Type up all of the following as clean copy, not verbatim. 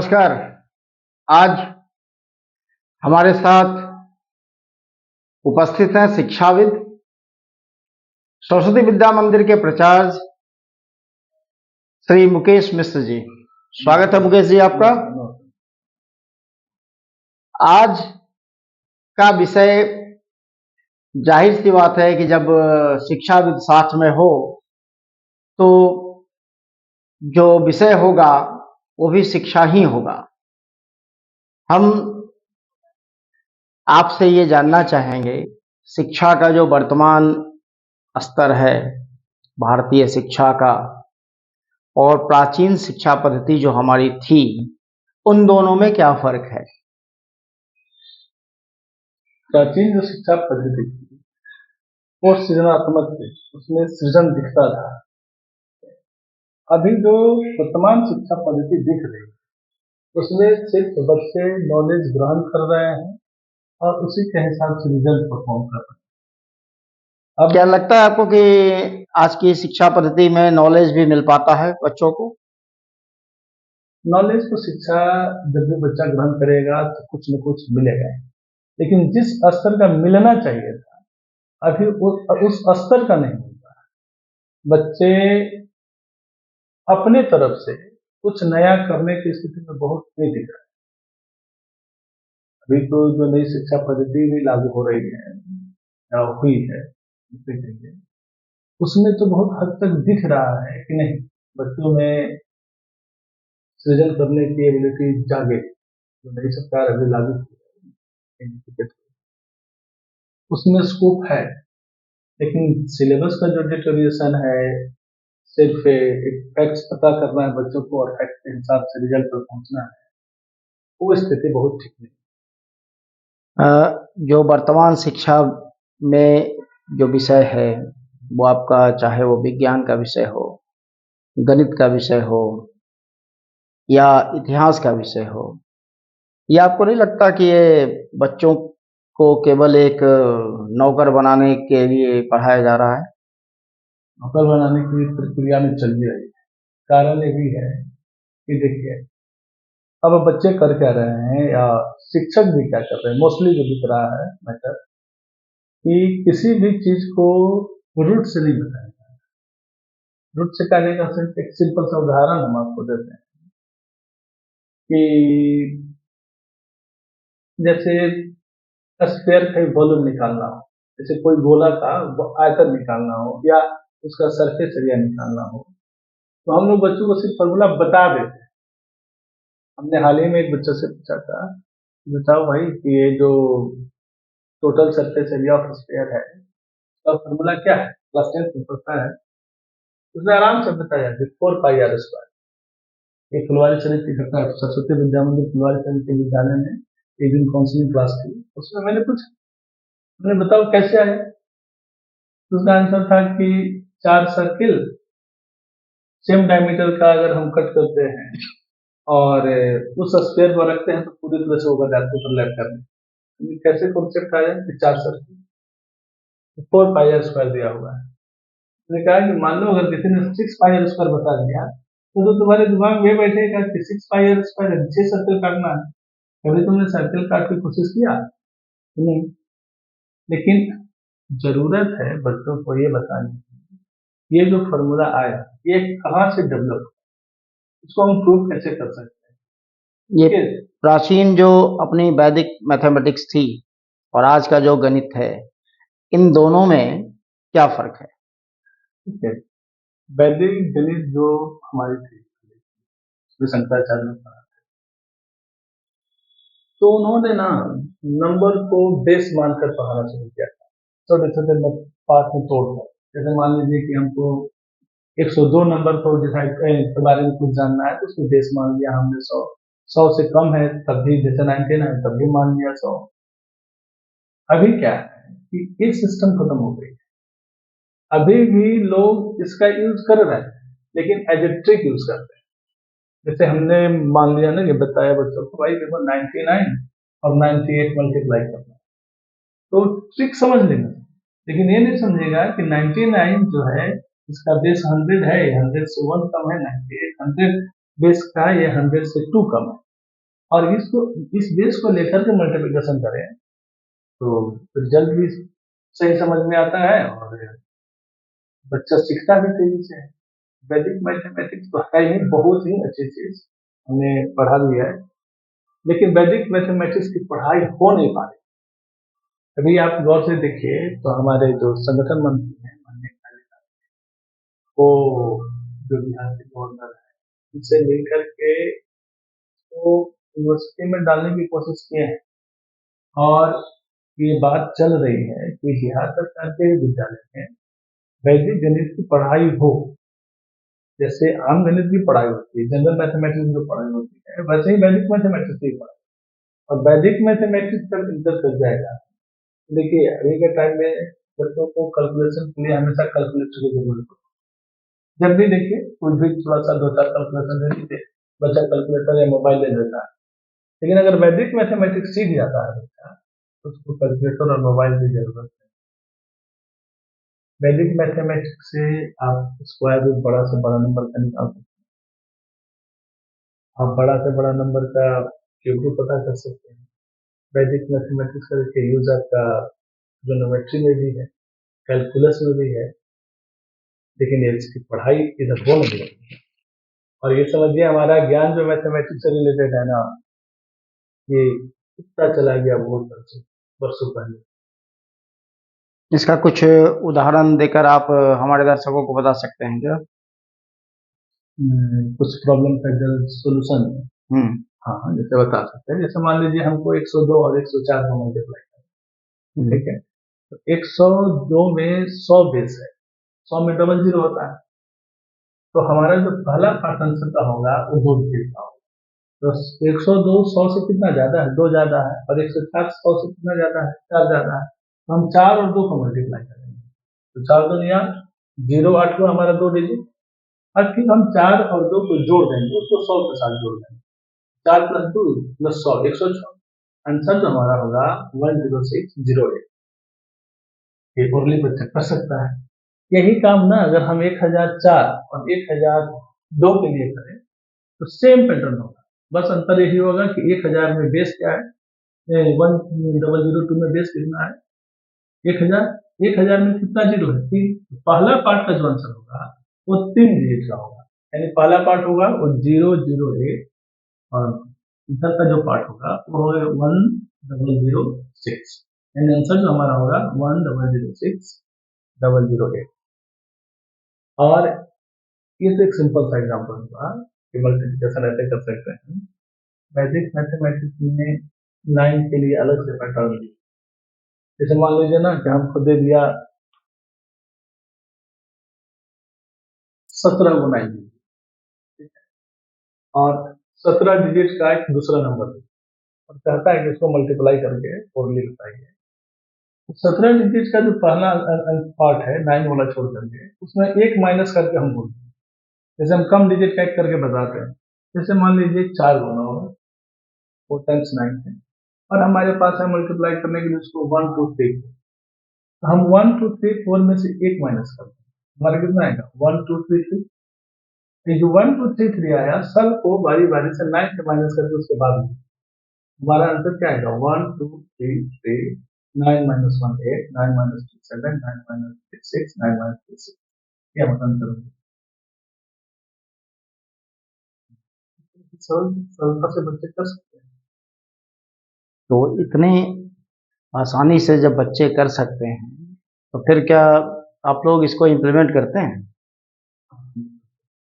नमस्कार। आज हमारे साथ उपस्थित हैं शिक्षाविद, सरस्वती विद्या मंदिर के प्राचार्य श्री मुकेश मिश्र जी। स्वागत है मुकेश जी आपका। आज का विषय जाहिर सी बात है कि जब शिक्षाविद साथ में हो तो जो विषय होगा वो भी शिक्षा ही होगा। हम आपसे ये जानना चाहेंगे, शिक्षा का जो वर्तमान स्तर है भारतीय शिक्षा का और प्राचीन शिक्षा पद्धति जो हमारी थी, उन दोनों में क्या फर्क है? प्राचीन जो शिक्षा पद्धति थी वो सृजनात्मक थी, उसमें सृजन दिखता था। अभी जो वर्तमान शिक्षा पद्धति दिख रही है उसमें सिर्फ बच्चे नॉलेज ग्रहण कर रहे हैं और उसी के हिसाब से रिजल्ट परफॉर्म कर रहे हैं। अब क्या लगता है आपको कि आज की शिक्षा पद्धति में नॉलेज भी मिल पाता है बच्चों को? नॉलेज को शिक्षा जब भी बच्चा ग्रहण करेगा तो कुछ न कुछ मिलेगा, लेकिन जिस स्तर का मिलना चाहिए था अभी उस स्तर का नहीं मिल रहा है। बच्चे अपने तरफ से कुछ नया करने की स्थिति में बहुत नहीं दिख रहा है। अभी तो जो नई शिक्षा पद्धति भी लागू हो रही है या हुई है उसमें तो बहुत हद तक दिख रहा है कि नहीं, बच्चों में सृजन करने की एबिलिटी जागे। जो नई सरकार अभी लागू की है उसमें स्कोप है, लेकिन सिलेबस का जो डिटोरिएशन है, सिर्फ एक फैक्ट्स पता करना है बच्चों को और फैक्ट के हिसाब से रिजल्ट पर पहुंचना है, वो स्थिति बहुत ठीक नहीं। जो वर्तमान शिक्षा में जो विषय है वो आपका, चाहे वो विज्ञान का विषय हो, गणित का विषय हो या इतिहास का विषय हो, ये आपको नहीं लगता कि ये बच्चों को केवल एक नौकर बनाने के लिए पढ़ाया जा रहा है? नौकर बनाने की प्रक्रिया में चल रही है। कारण ये भी है कि देखिए अब बच्चे कर क्या रहे हैं या शिक्षक भी क्या कर रहे हैं, मोस्टली जो दिख रहा है मैटर कि किसी भी चीज को रूट से नहीं बताया जा रहा। रूट से कहने का सिर्फ एक सिंपल सा उदाहरण हम आपको देते हैं कि जैसे स्फीयर का वॉल्यूम निकालना हो, जैसे कोई गोला का आयतन निकालना हो या उसका सरफेस एरिया निकालना हो, तो हम लोग बच्चों को सिर्फ फॉर्मूला बता देते हैं। हमने हाल ही में एक बच्चे से पूछा था, बताओ भाई कि ये जो total surface area of sphere है उसका फॉर्मूला क्या है, क्लास 10 में पढ़ता है। उसने आराम से बताया 4πr²। ये फुलवारी शरीफ की घटना, सरस्वती विद्या मंदिर फुलवारी शरीफ के विद्यालय में एक दिन काउंसलिंग क्लास थी, उसमें मैंने पूछा, मैंने बताओ कैसे आया। उसका आंसर था कि 4 सर्किल सेम डायमीटर का अगर हम कट करते हैं और उस स्फीयर को रखते हैं तो पूरी तरह से होगा जाते ओवरलैप करने। कैसे कॉन्सेप्ट आया कि 4 सर्किल 4πr² दिया हुआ है। मैंने कहा कि मान लो अगर किसी ने 6πr² बता दिया तो तुम्हारे दिमाग में बैठेगा कि 6πr² 6 सर्कल काटना है। कभी तुमने सर्कल काट की कोशिश किया? नहीं। लेकिन जरूरत है बच्चों को ये बताने की ये जो फॉर्मूला आया ये कहाँ से डेवलप, इसको हम प्रूव कैसे कर सकते हैं। ये प्राचीन जो अपनी वैदिक मैथमेटिक्स थी और आज का जो गणित है, इन दोनों में क्या फर्क है? ठीक है, वैदिक गणित जो हमारी थी शंकराचार्य ने पढ़ा तो उन्होंने ना नंबर को बेस मानकर पढ़ाना शुरू किया था, छोटे छोटे पार्ट में तोड़कर। जैसे मान लीजिए कि हमको 102 नंबर को डिसाइड के बारे में कुछ जानना है तो उसको बेस मान लिया हमने 100 से कम है तब भी, जैसे 99 है तब भी मान लिया 100। अभी क्या है कि ये सिस्टम खत्म हो गई है। अभी भी लोग इसका यूज कर रहे हैं लेकिन एज ए ट्रिक यूज करते हैं। जैसे हमने मान लिया ना, ये बताया बच्चों को भाई देखो 99 और 98 मल्टीप्लाई करना, तो ट्रिक समझ लेना, लेकिन ये नहीं समझेगा कि 99 जो है इसका बेस 100 है, 100 से 1 कम है, 98 100 बेस का, ये 100 से 2 कम है। और इसको इस बेस को लेकर के मल्टीप्लिकेशन करें तो रिजल्ट भी सही समझ में आता है और बच्चा सीखता भी तेजी से है। वैदिक मैथमेटिक्स तो है ही बहुत ही अच्छी चीज, हमने पढ़ा भी है, लेकिन वैदिक मैथमेटिक्स की पढ़ाई हो नहीं पा रही। अभी आप गौर से देखिए तो हमारे जो संगठन मंत्री हैं माननीय कालीदास, वो जो बिहार के गवर्नर है उनसे मिलकर के वो यूनिवर्सिटी में डालने की कोशिश किए हैं और ये बात चल रही है कि बिहार सरकार के विद्यालय में वैदिक गणित की पढ़ाई हो, जैसे आम गणित की पढ़ाई होती है, जनरल मैथमेटिक्स की पढ़ाई होती है, वैसे ही वैदिक मैथमेटिक्स की पढ़ाई। और वैदिक मैथमेटिक्स जब इंटर कर जाएगा, देखिए अभी के टाइम में बच्चों को कैलकुलेशन के लिए हमेशा कैलकुलेटर की जरूरत होती है। जब भी देखिए कुछ भी थोड़ा सा दो चार कैलकुलेशन दे दीजिए, बच्चा कैलकुलेटर या मोबाइल ले लेता है। लेकिन अगर वैदिक मैथमेटिक्स सीख जाता है बच्चा तो उसको कैलकुलेटर और मोबाइल की जरूरत है। वैदिक मैथमेटिक्स से आप स्क्वायर रूट बड़ा से बड़ा नंबर का निकाल सकते हैं, आप बड़ा से बड़ा नंबर का क्यूब भी पता कर सकते हैं। वैदिक मैथमेटिक्स का देखिए यूज आपका ट्रिग्नोमेट्री में भी है, कैलकुलस में भी है, लेकिन ये इसकी पढ़ाई इधर हो नहीं रही। और ये समझिए हमारा ज्ञान जो मैथमेटिक्स से रिलेटेड है ना, ये कितना चला गया बहुत वर्षों पहले। इसका कुछ उदाहरण देकर आप हमारे दर्शकों को बता सकते हैं क्या? कुछ प्रॉब्लम का जल्द सोल्यूशन। हम्म। हाँ, जैसे बता सकते हैं, जैसे मान लीजिए हमको 102 और 104 को मल्टीप्लाई करना है, ठीक है, तो 102 में 100 बेस है, 100 में डबल जीरो होता है, तो हमारा जो पहला पार्ट आंसर का होगा वो 2 डिजिट का होगा। तो 102 100 से कितना ज्यादा है, 2 ज्यादा है, और 104 100 से कितना ज्यादा है, 4 ज्यादा है, तो हम 4 और 2 को मल्टीप्लाई करेंगे, तो 4 2 8, 0 8 को हमारा 2 डिजिट, और फिर हम 4 और 2 को जोड़ देंगे, उसको 100 के साथ जोड़ देंगे, 4 प्लस 2 प्लस 100 106। आंसर जो हमारा होगा 10608। ये उर्ली बच्चा कर सकता है। यही काम ना अगर हम 1004 और 1002 के लिए करें तो सेम पैटर्न होगा, बस अंतर यही होगा कि 1000 में बेस क्या है, 1002 में बेस कितना है, 1000, 1000 में कितना जीरो है, 3। पहला पार्ट का जो आंसर होगा वो 3 डिजिट का होगा, यानी पहला पार्ट होगा वो 008 और इधर का जो पार्ट होगा वो है 1006, यानी आंसर जो हमारा होगा 1006,008। और ये तो एक सिंपल सा एग्जाम्पल हुआ कि मल्टीप्लिकेशन ऐसे कर सकते हैं। वैदिक मैथमेटिक्स में 9 के लिए अलग से पैटर्न दी, जैसे मान लीजिए ना कि हमको दे दिया 17 गुना 9, और 17 डिजिट का एक दूसरा नंबर और कहता है कि इसको मल्टीप्लाई करके फोरली बताइए। 17 डिजिट का जो पहला पार्ट है 9 वाला छोड़ करके उसमें एक माइनस करके हम बोलते हैं, जैसे हम कम डिजिट का एक करके बताते हैं, जैसे मान लीजिए 4 गुना होगा, 4 टाइम्स 9 है, और हमारे पास है मल्टीप्लाई करने के लिए उसको 1 2 3, तो हम 1 2 3 4 में से एक माइनस करते हैं, हमारा कितना आएगा 1 2 3 3। ये जो 1 2 3 3 आया सब को बारी बारी से 9 से माइनस करके उसके बाद हमारा आंसर क्या आएगा 1 2 3 3, 9 minus 1 8, 9 minus 2 7, 9 minus 6 6, 9 minus 3 6। ये हम आंसर होगा। सरलता से बच्चे कर सकते हैं। तो इतने आसानी से जब बच्चे कर सकते हैं तो फिर क्या आप लोग इसको इम्प्लीमेंट करते हैं?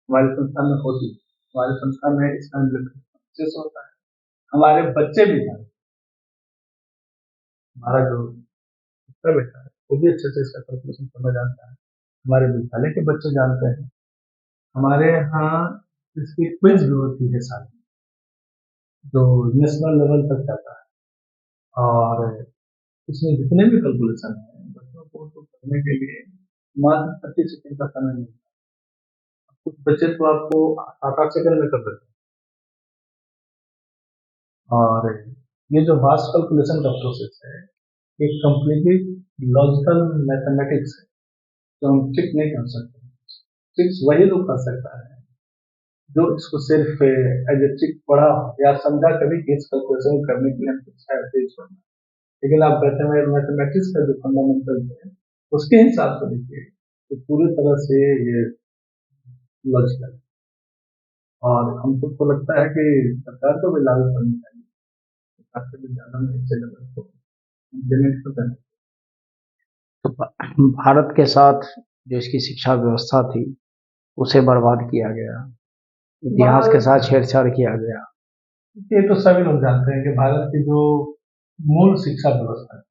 हमारे संस्थान में होती है, हमारे संस्थान में इसका अच्छे से होता है, हमारे बच्चे भी जानते हैं, हमारा जो छोटा बेटा है वो भी अच्छे से इसका कैलकुलेशन करना जानता है, हमारे विद्यालय के बच्चे जानते हैं, हमारे यहाँ इसकी क्विज भी होती है साल में, जो नेशनल लेवल तक जाता है, और इसमें जितने भी कैलकुलेशन है बच्चों को तो करने के लिए मात्र 25 सेकंड का समय मिलता है, कुछ बच्चे तो आपको 7 8 सेकंड में कर देते हैं। और ये जो वास्ट कैलकुलेशन का प्रोसेस है एक कम्प्लीटली लॉजिकल मैथमेटिक्स है, जो हम ट्रिक नहीं कर सकते, ट्रिक्स वही लोग कर सकता है जो इसको सिर्फ एजेक्टिव पढ़ा या समझा कभी कि इस कैलकुलेशन करने के लिए हमको अच्छा तेज करना। लेकिन आप मैथमेटिक्स का जो फंडामेंटल है उसके हिसाब से देखिए तो पूरी तरह से ये लॉजिकल है। और हमको तो लगता है कि सरकार को भी लागू करनी चाहिए, सरकार से भी ज्यादा में सिलेबस को इम्प्लीमेंट तो करना। तो भारत के साथ जो इसकी शिक्षा व्यवस्था थी उसे बर्बाद किया गया, इतिहास के साथ भारत छेड़छाड़ किया गया। ये तो सभी लोग जानते हैं कि भारत की जो मूल शिक्षा व्यवस्था है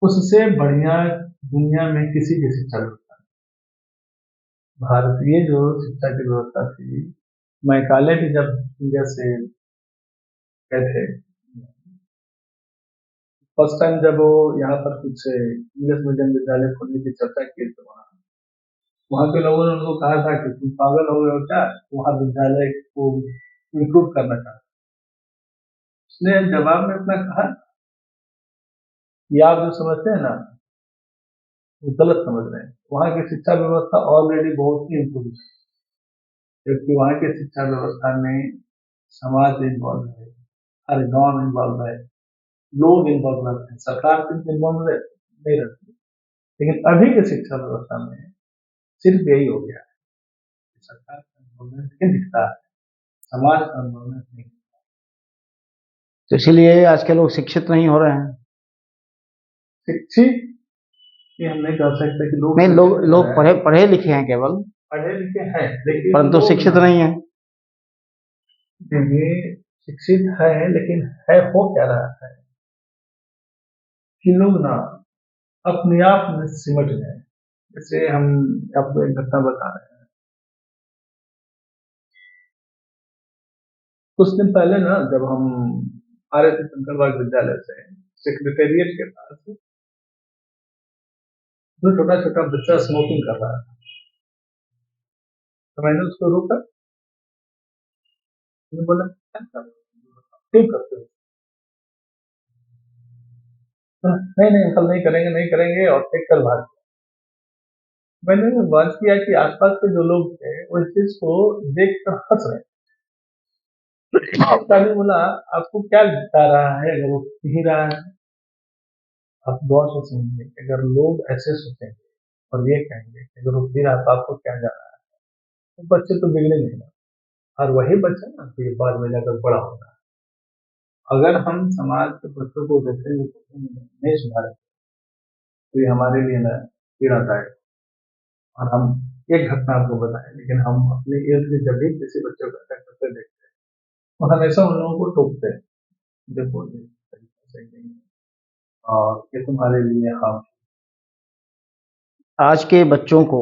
उससे बढ़िया दुनिया में किसी की शिक्षा व्यवस्था नहीं। भारतीय जो शिक्षा की व्यवस्था थी, मैकाले भी जब इंडिया से गए थे फर्स्ट टाइम, जब वो यहाँ पर कुछ इंग्लिश मीडियम विद्यालय खोलने की चर्चा की तो वहाँ के लोगों ने उनको कहा था कि तुम पागल हो गए हो क्या, वहाँ विद्यालय को इम्प्रूव करना चाहते। उसने जवाब में अपना कहा कि आप जो समझते हैं ना वो गलत समझ रहे हैं, वहाँ की शिक्षा व्यवस्था ऑलरेडी बहुत ही इम्प्रूव है, क्योंकि वहाँ की शिक्षा व्यवस्था में समाज इन्वॉल्व है, हर गांव इन्वॉल्व है, लोग इन्वॉल्व रहते हैं, सरकार तो इन्वॉल्व नहीं रहती। लेकिन अभी की शिक्षा व्यवस्था में सिर्फ यही हो गया है कि सरकार का इन्वॉल्वमेंट नहीं दिखता है, समाज का इन्वॉल्वमेंट नहीं। तो इसीलिए आज के लोग शिक्षित नहीं हो रहे हैं। शिक्षित ये हम नहीं कह सकते कि लोग नहीं, लोग शिक्षित हो लोग रहे पढ़े हैं, पढ़े लिखे हैं केवल, पढ़े लिखे हैं लेकिन परंतु लोग शिक्षित ना नहीं है। ये शिक्षित है लेकिन है हो क्या रहा है कि लोग ना अपने आप में सिमट गए। जैसे हम आपको एक घटना बता रहे हैं, कुछ दिन पहले ना जब हम आ रहे थे शंकरबाग विद्यालय से सेक्रेटेरिएट के पास, तो छोटा छोटा बच्चा स्मोकिंग कर रहा था, तो मैंने उसको रोका, मैंने बोला क्या कर रहे हो? क्यों करते हो? नहीं नहीं अंकल नहीं करेंगे नहीं करेंगे, और फेंक कर भाग गया। मैंने वाच किया कि आसपास के जो लोग थे वो इस चीज को देख कर हंस रहे थे। उसका भी बोला आपको क्या बता रहा है अगर वो पी ही रहा है? आप गौर से समझिए, अगर लोग ऐसे सोचेंगे और ये कहेंगे कि अगर वो पी रहा है तो आपको क्या जा रहा है, तो बच्चे तो बिगड़ेंगे ना। और वही बच्चा ना फिर बाद में जाकर बड़ा होगा। अगर हम समाज के बच्चों को देखेंगे तो नहीं सुधारे तो ये हमारे लिए ना पीड़ादायक। और हम एक घटना आपको बताएं, लेकिन हम अपने इर्द गिर्द जब भी किसी बच्चे को ऐसा करते देखते हैं तो हमेशा उन लोगों को टोकते हैं, देखो ये तरीका सही नहीं है और ये तुम्हारे लिए हम। आज के बच्चों को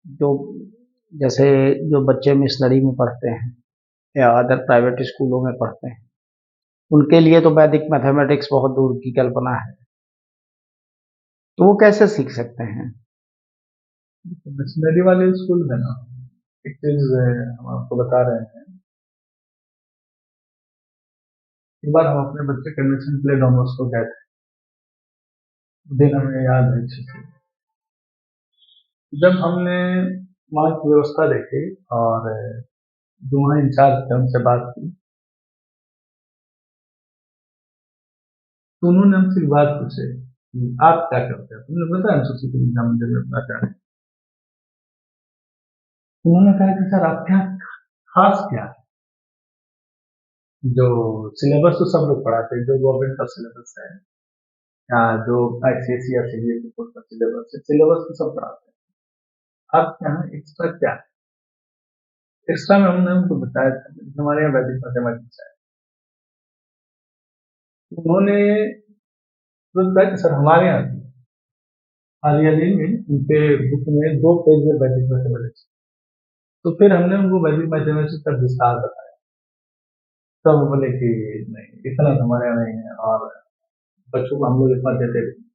जो जैसे जो बच्चे मिशनरी में पढ़ते हैं या अदर प्राइवेट स्कूलों में पढ़ते हैं, उनके लिए तो वैदिक मैथमेटिक्स बहुत दूर की कल्पना है। तो वो कैसे सीख सकते हैं? मिशनरी वाले स्कूल में ना एक चीज हम आपको बता रहे हैं। एक बार हम अपने बच्चे के एडमिशन के लिए डॉन बॉस्को गए थे, दिन हमें याद है अच्छे से। जब हमने वहाँ की व्यवस्था देखी और जो वहाँ इंचार्ज थे उनसे बात की, तो उन्होंने हमसे एक बात पूछे कि आप क्या करते हैं, तुमने बताया एमसीसी के एग्जाम में अपना क्या है। उन्होंने कहा कि सर आप क्या खास क्या है, जो सिलेबस तो सब लोग पढ़ाते हैं, जो गवर्नमेंट का सिलेबस है या जो आईसीएसई या सीबीएसई बोर्ड का सिलेबस तो सब पढ़ाते हैं, आप यहाँ एक्स्ट्रा क्या है? एक्स्ट्रा में हमने उनको बताया था कि हमारे यहाँ वैदिक मैथमेटिक्स है। उन्होंने तुरंत कहा कि सर हमारे यहाँ हाल ही में उनके बुक में 2 पेज में वैदिक मैथमेटिक्स। तो फिर हमने उनको वैदिक मैथमेटिक्स का विस्तार बताया, तब वो बोले कि नहीं इतना तो हमारे यहाँ नहीं है, और बच्चों को हम लोग इतना देते भी नहीं।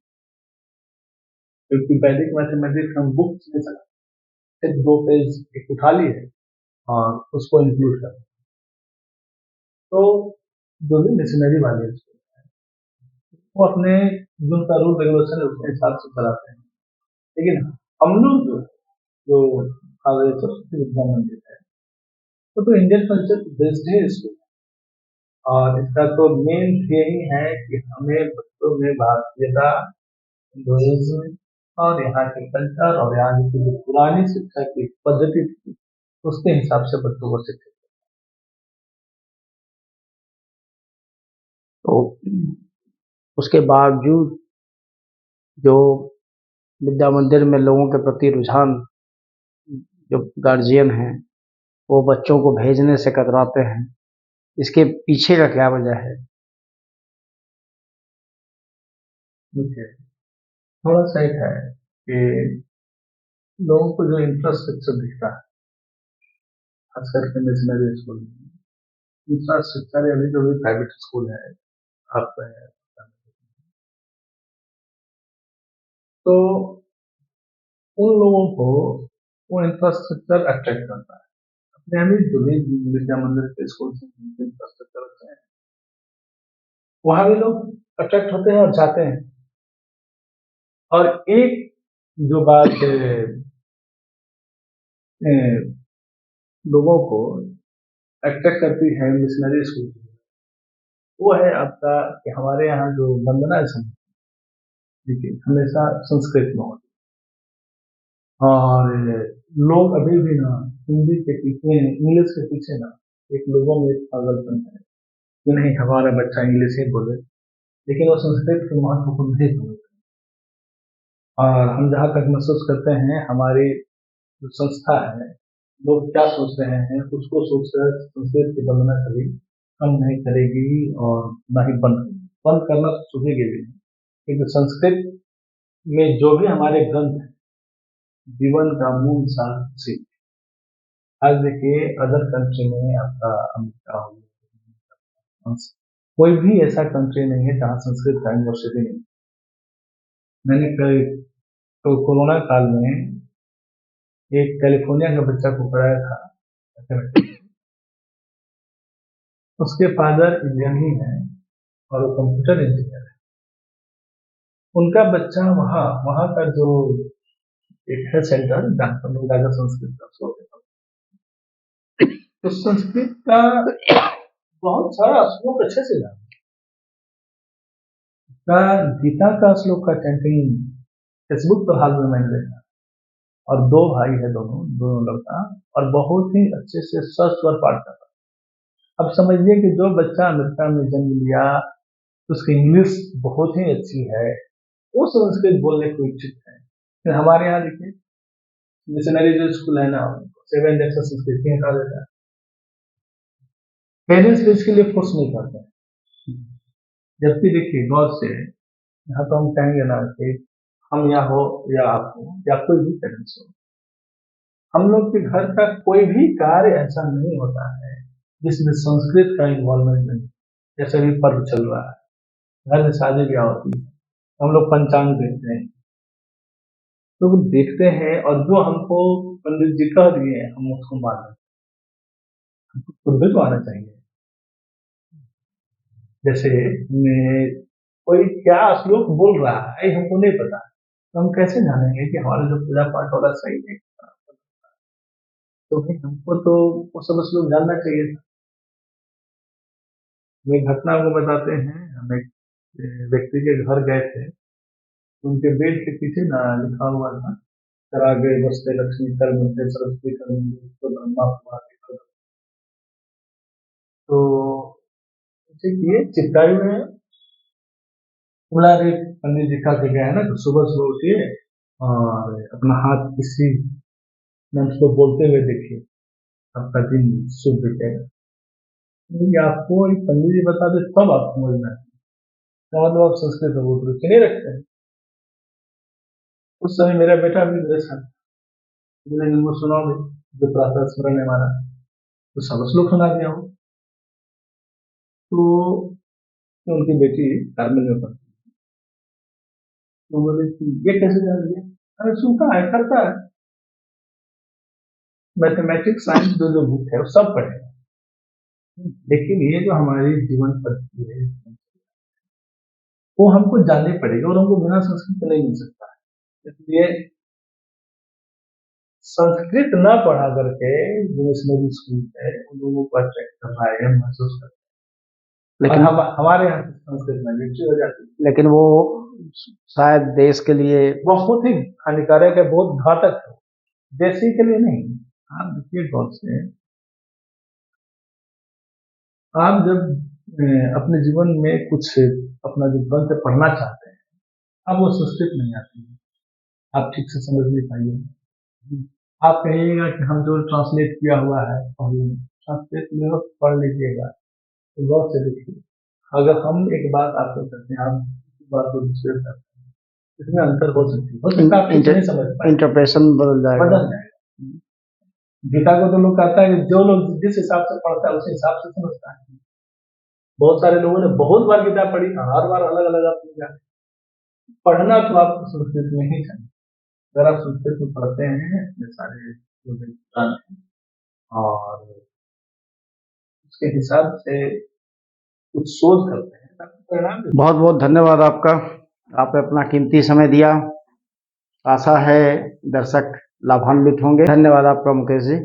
क्योंकि वैदिक मैथमेटिक्स हम बुक्स में सिर्फ 2 पेज एक उठा लिए और उसको इंक्लूड कर। तो जो भी मिशनरी वाले स्कूल वो अपने जो उनका रूल रेगुलेशन है उसके हिसाब से चलाते हैं। लेकिन हम लोग जो जो हमारे सरस्वती विद्या मंदिर है तो इंडियन कल्चर बेस्ड है इसको। और इसका तो मेन यही है कि हमें बच्चों में भारतीयता, हिंदुइज्म और यहाँ के कल्चर और यहाँ की जो पुरानी शिक्षा की पद्धति थी उसके हिसाब से बच्चों को शिक्षित। तो उसके बावजूद जो विद्या मंदिर में लोगों के प्रति रुझान, जो गार्जियन हैं वो बच्चों को भेजने से कतराते हैं, इसके पीछे का क्या वजह है? देखिए, थोड़ा सा एक है कि लोगों को जो इंफ्रास्ट्रक्चर दिखता है, खास करके मिशनरी स्कूल में इंफ्रास्ट्रक्चर, अभी जो भी प्राइवेट स्कूल है आप तो उन लोगों को वो इंफ्रास्ट्रक्चर अट्रैक्ट करता है। अपने अभी जो भी विद्या मंदिर के स्कूल से इंफ्रास्ट्रक्चर अच्छे हैं, वहां भी लोग अट्रैक्ट होते हैं और जाते हैं। और एक जो बात लोगों को अट्रैक्ट करती है मिशनरी स्कूल, वो है आपका कि हमारे यहाँ जो वंदना है देखिए हमेशा संस्कृत में होती है। और लोग अभी भी ना हिंदी के पीछे, इंग्लिश के पीछे ना, एक लोगों में एक पागलपन है कि नहीं हमारा बच्चा इंग्लिश ही बोले, लेकिन वो संस्कृत के महत्व को नहीं समझते। और हम जहाँ तक महसूस करते हैं हमारी जो संस्था है, लोग क्या सोच रहे हैं उसको सोचकर संस्कृत की वंदना कभी कम नहीं करेगी और ना ही बंद करना तो सोचेगी भी नहीं। क्योंकि संस्कृत में जो भी हमारे ग्रंथ हैं, जीवन का मूल सार सीख। आज देखिए अदर कंट्री में आपका अमेरिका हो गया, कोई भी ऐसा कंट्री नहीं है जहाँ संस्कृत का यूनिवर्सिटी नहीं। मैंने कई तो कोरोना काल में एक कैलिफोर्निया का बच्चा को पढ़ाया था। उसके फादर इंडियन ही हैं और वो कंप्यूटर इंजीनियर है। उनका बच्चा वहाँ वहाँ का जो एक है सेंटर जहाँ पर लोग ज्यादा संस्कृत का श्लोक है, तो संस्कृत का बहुत सारा श्लोक अच्छे से जाना का। गीता का श्लोक का चैंटिंग फेसबुक पर हाल में मैंने देखा। और दो भाई है, दोनों दोनों लड़का, और बहुत ही अच्छे से सस्वर पाठ कर रहा है। अब समझिए कि जो बच्चा अमेरिका में जन्म लिया उसकी इंग्लिश बहुत ही अच्छी है, वो संस्कृत बोलने को इच्छुक है। फिर हमारे यहाँ देखिए मिशनरी जो स्कूल है ना, 7 जैसा संस्कृत ही हटा देता है। पेरेंट्स भी इसके लिए फोर्स नहीं करते हैं। जबकि देखिए गौर से, यहाँ तो हम कहेंगे ना कि हम यहाँ हो या आप हो या कोई भी पेरेंट्स हो, हम लोग के घर का कोई भी कार्य ऐसा नहीं होता है जिसमें संस्कृत का इन्वॉल्वमेंट नहीं। जैसे भी पर्व चल रहा है, घर में शादी ब्याह होती है, हम लोग पंचांग देखते हैं, तो वो देखते हैं और जो हमको पंडित जी कह दिए हैं हम उसको मान लेते हैं। खुद भी तो आना चाहिए। जैसे कोई क्या श्लोक बोल रहा है हमको नहीं पता, तो हम कैसे जानेंगे कि हमारा जो पूजा पाठ वाला सही है? तो फिर हमको तो वो सब श्लोक जानना चाहिए था। वे घटना को बताते हैं, हम एक व्यक्ति के घर गए थे, तो उनके बेड के पीछे ना लिखा हुआ था, करागे बसते लक्ष्मी कर मिलते सरस्वती कर मिलते तो ब्रह्मा कुमार कर। तो उसे किए चिपकाए हुए हैं। बोला अरे पंडित जी का गया है ना, तो सुबह सुबह उठिए और अपना हाथ किसी मंत्र को बोलते हुए देखिए, आपका दिन शुभ बीतेगा। क्योंकि आपको एक पंडित जी बता दे तब आप समझना है, तो मतलब आप संस्कृत में बहुत रुचि नहीं रखते हैं। उस समय मेरा बेटा भी मेरे साथ, मैंने इनको सुनाओ भी, जो प्रातः स्मरण है हमारा, तो सब श्लोक सुना दिया हो। तो उनकी बेटी कार्मेल में पढ़ती, तो बोले कि ये कैसे जान लिया? अरे सुनता है करता है, मैथमेटिक्स साइंस जो जो बुक है वो सब पढ़े। लेकिन ये जो हमारी जीवन पद्धति है वो हमको जाननी पड़ेगी और हमको बिना संस्कृत के नहीं मिल सकता है। इसलिए संस्कृत न पढ़ा करके जो मिशनरी स्कूल है उन लोगों को अट्रैक्ट कर रहा है, महसूस करते हैं। और लेकिन हमारे यहाँ से संस्कृत में रुचि हो जाती है। लेकिन वो शायद देश के लिए बहुत ही हानिकारक है, बहुत घातक है, देश ही के लिए नहीं। आप देखिए गौर से, आप जब अपने जीवन में कुछ अपना जो ग्रंथ पढ़ना चाहते हैं, अब वो संस्कृत नहीं आती है, आप ठीक से समझ नहीं पाइए, आप कहिएगा कि हम जो ट्रांसलेट किया हुआ है ट्रांसलेट में पढ़ लीजिएगा, तो गौर से देखिए। अगर हम एक बात आपको करते हैं, आप इस बात को दूसरे करते हैं, इसमें अंतर हो सकता है, आप कुछ नहीं समझ पाए, इंटरप्रेशन बदल जाएगा। गीता को तो लोग कहता है कि जो लोग जिस हिसाब से पढ़ता है उस हिसाब से समझता है। बहुत सारे लोगों ने बहुत बार गीता पढ़ी, हर बार अलग अलग आप जाए। पढ़ना तो आपको संस्कृत में ही चाहिए। अगर आप संस्कृत में पढ़ते हैं अपने सारे और उसके हिसाब से कुछ शोध करते हैं, परिणाम। बहुत बहुत धन्यवाद आपका, आपने अपना कीमती समय दिया। आशा है दर्शक लाभान्वित होंगे। धन्यवाद आपका मुकेश जी।